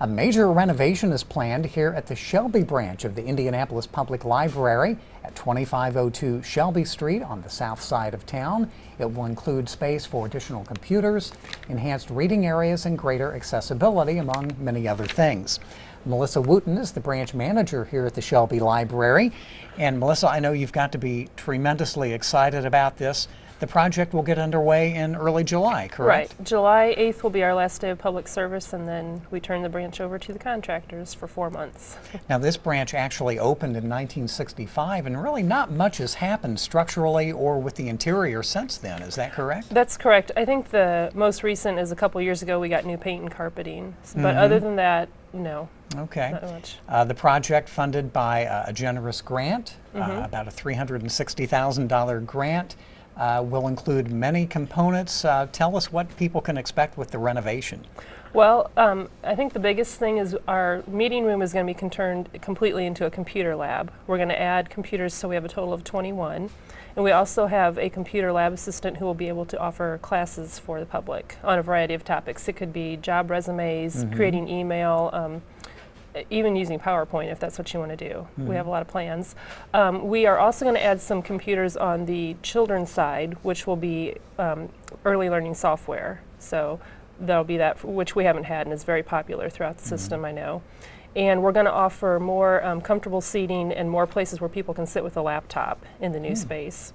A major renovation is planned here at the Shelby branch of the Indianapolis Public Library at 2502 Shelby Street on the south side of town. It will include space for additional computers, enhanced reading areas, and greater accessibility, among many other things. Melissa Wooton is the branch manager here at the Shelby Library. And Melissa, I know you've got to be tremendously excited about this. The project will get underway in early July, correct? Right. July 8th will be our last day of public service, and then we turn the branch over to the contractors for 4 months. Now, this branch actually opened in 1965, and really not much has happened structurally or with the interior since then. Is that correct? That's correct. I think the most recent is a couple years ago we got new paint and carpeting. But other than that, no. Okay. Not much. The project funded by a generous grant, about a $360,000 grant. Will include many components. Tell us what people can expect with the renovation. Well, I think the biggest thing is our meeting room is going to be turned completely into a computer lab. We're going to add computers, so we have a total of 21. And we also have a computer lab assistant who will be able to offer classes for the public on a variety of topics. It could be job resumes, creating email, even using PowerPoint if that's what you want to do. We have a lot of plans. We are also going to add some computers on the children's side, which will be early learning software. So that'll be that, which we haven't had and is very popular throughout the system, I know. And we're going to offer more comfortable seating and more places where people can sit with a laptop in the new space.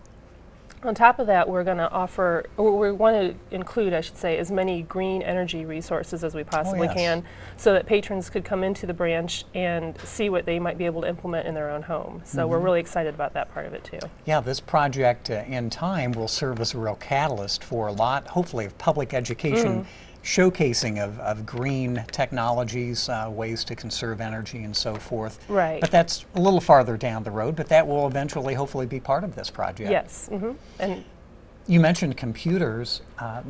On top of that, we're going to offer, or we want to include, I should say, as many green energy resources as we possibly can, so that patrons could come into the branch and see what they might be able to implement in their own home. So we're really excited about that part of it too. Yeah, this project in time will serve as a real catalyst for a lot, hopefully, of public education showcasing of green technologies, ways to conserve energy and so forth. Right. But that's a little farther down the road, but that will eventually hopefully be part of this project. Yes. And you mentioned computers.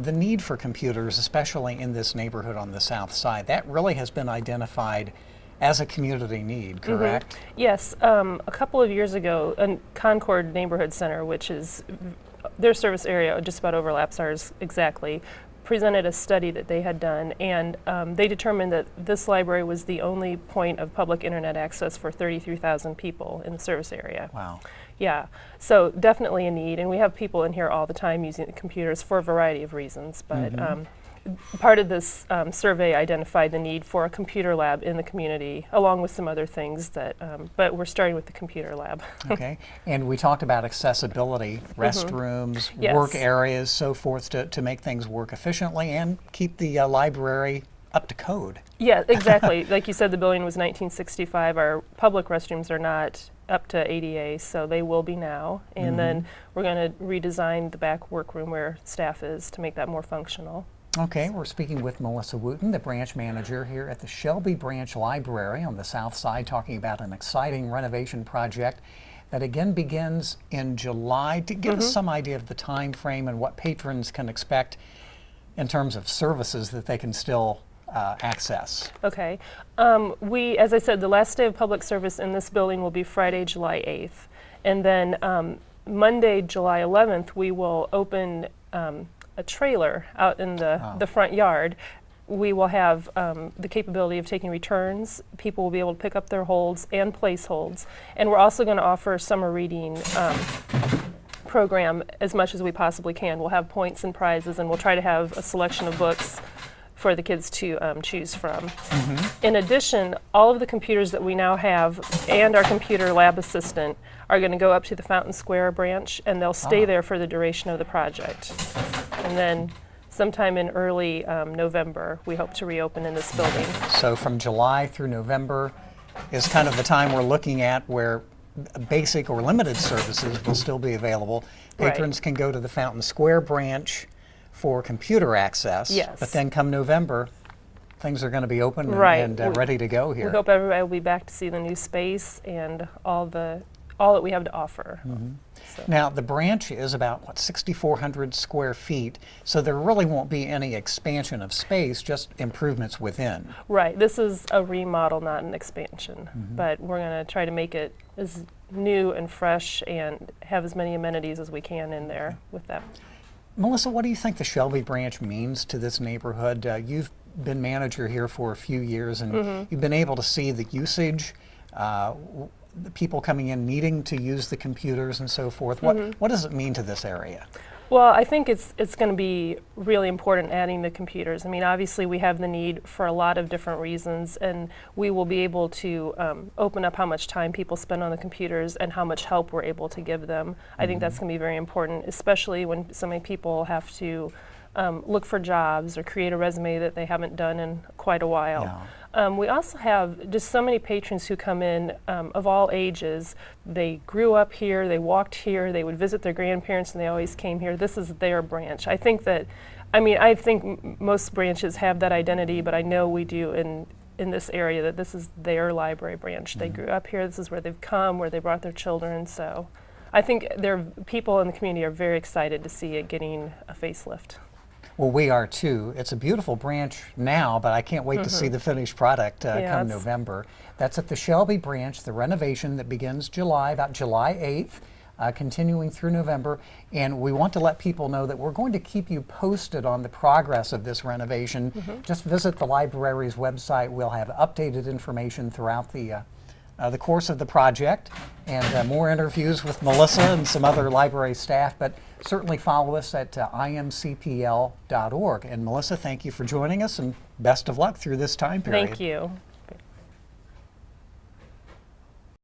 The need for computers, especially in this neighborhood on the south side, that really has been identified as a community need, correct? Yes. A couple of years ago, Concord Neighborhood Center, which is their service area just about overlaps ours exactly, presented a study that they had done, and they determined that this library was the only point of public internet access for 33,000 people in the service area. Wow. Yeah, so definitely a need, and we have people in here all the time using the computers for a variety of reasons, but part of this survey identified the need for a computer lab in the community, along with some other things that, but we're starting with the computer lab. Okay, and we talked about accessibility, restrooms, work areas, so forth, to make things work efficiently and keep the library up to code. Yeah, exactly. Like you said, the building was 1965. Our public restrooms are not up to ADA, so they will be now. And then we're going to redesign the back workroom where staff is to make that more functional. Okay, we're speaking with Melissa Wooton, the branch manager here at the Shelby Branch Library on the south side, talking about an exciting renovation project that again begins in July. To give us some idea of the time frame and what patrons can expect in terms of services that they can still access. Okay. As I said, the last day of public service in this building will be Friday, July 8th. And then Monday, July 11th, we will open a trailer out in the front yard. We will have the capability of taking returns. People will be able to pick up their holds and place holds. And we're also going to offer a summer reading program as much as we possibly can. We'll have points and prizes, and we'll try to have a selection of books for the kids to choose from. In addition, all of the computers that we now have and our computer lab assistant are going to go up to the Fountain Square branch, and they'll stay there for the duration of the project. And then sometime in early November, we hope to reopen in this building. So from July through November is kind of the time we're looking at where basic or limited services will still be available. Patrons can go to the Fountain Square branch for computer access, but then come November, things are going to be open and ready to go here. We hope everybody will be back to see the new space and all that we have to offer. So. Now, the branch is about, what, 6,400 square feet, so there really won't be any expansion of space, just improvements within. Right. This is a remodel, not an expansion, but we're going to try to make it as new and fresh and have as many amenities as we can in there with that. Melissa, what do you think the Shelby branch means to this neighborhood? You've been manager here for a few years, and you've been able to see the usage, the people coming in needing to use the computers and so forth. What does it mean to this area? Well, I think it's going to be really important adding the computers. I mean, obviously we have the need for a lot of different reasons, and we will be able to open up how much time people spend on the computers and how much help we're able to give them. I think that's going to be very important, especially when so many people have to look for jobs or create a resume that they haven't done in quite a while. Yeah. We also have just so many patrons who come in of all ages. They grew up here, they walked here, they would visit their grandparents, and they always came here. This is their branch. I think that, I think most branches have that identity, but I know we do in this area, that this is their library branch. They grew up here, this is where they've come, where they brought their children, so I think people in the community are very excited to see it getting a facelift. Well, we are too. It's a beautiful branch now, but I can't wait to see the finished product come November. That's at the Shelby Branch, the renovation that begins about July 8th, continuing through November. And we want to let people know that we're going to keep you posted on the progress of this renovation. Just visit the library's website. We'll have updated information throughout the course of the project, and more interviews with Melissa and some other library staff, but certainly follow us at imcpl.org. And Melissa, thank you for joining us, and best of luck through this time period. Thank you.